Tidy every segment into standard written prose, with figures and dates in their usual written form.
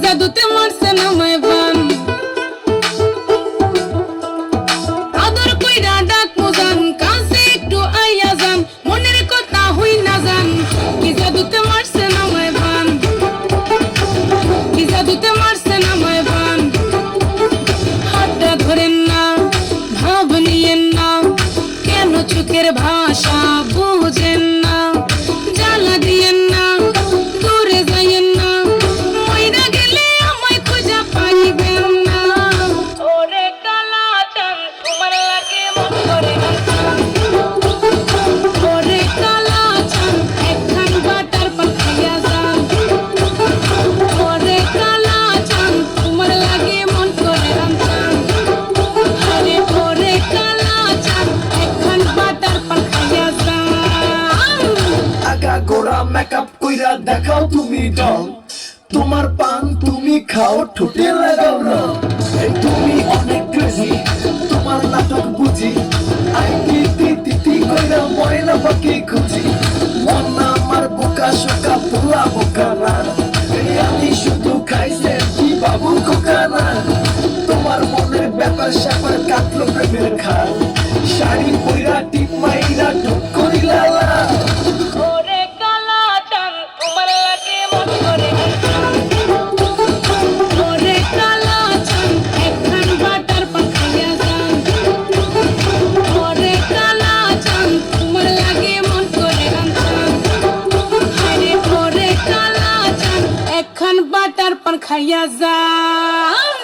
জাদুতে মারছে না আমায় বান আদর কইরা ডাক মোজান কাছে একটু আইয়া যান মনের কথা হই না যান কি জাদুতে মারছে না আমায় বান কি জাদুতে মারছে না আমায় বান হাতটা ধরেন না ভাব নিয়েন না কেন চোখের ভাষা বুঝেন না জ্বালা দিয়েন না দূরে যাইয়েন না মইরা গেলে আমায় খুঁজা পাইবেন না ওরে কালা চান তোমার লাগে মন করে ওরে কালা চান একখান বাটার পান খাইয়া যান ওরে কালা চান তোমার লাগে মন করে রামচান আরে ওরে কালা চান একখান বাটার পান খাইয়া যান আগা গোড়া মেকআপ কইরা দেখাও তুমি ডল তোমার পান তুমি খাও ঠোঁটে লাগাও না তুমি অনেক ক্রেজি তোমার নাটক বুঝি আই টি কইরা ময়না পাখি খুঁজি মন না আমার বোকা শোকা পোলা বোকা না আমি শুধু খাইছে কি বাবু কোকা না তোমার মনের ব্যাপার স্যাপার কাটলো প্রেমের খাল শাড়ি পইরা টিপ মাইরা ঢুক করিলা ওরে কালা চান তোমার লাগে মন করে ওরে কালা চান একখান বাটার পান খাইয়া যান ওরে কালা চান তোমার লাগে মন করে রামচান আরে ওরে কালা চান একখান বাটার পান খাইয়া যান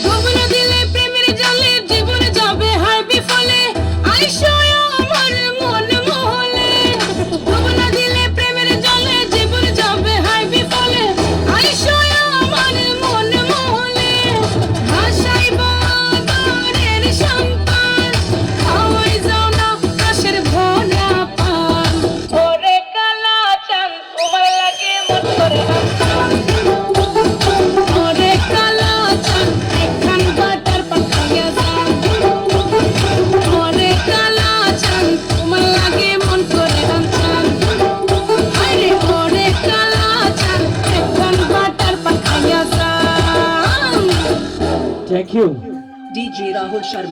ডুবনা দিলে প্রেমের জলে জীবন যাবে হায় বিফলে আইসো আমার মন মহলে ডুবনা দিলে প্রেমের জলে জীবন যাবে হায় বিফলে আইসো আমার মন মহলে ভাষাই বাদরের সন্তান খাওয়াই যাও না কাশের ভরা পান ওরে কালা চান তোমার লাগে মন করে রামচান ওরে কালা চান একখান বাটার পান খাইয়া যান ওরে কালা চান তোমার লাগে মন করে রামচান আরে ওরে কালা চান একখান বাটার পান খাইয়া যান thank you DJ Rahul Sharma.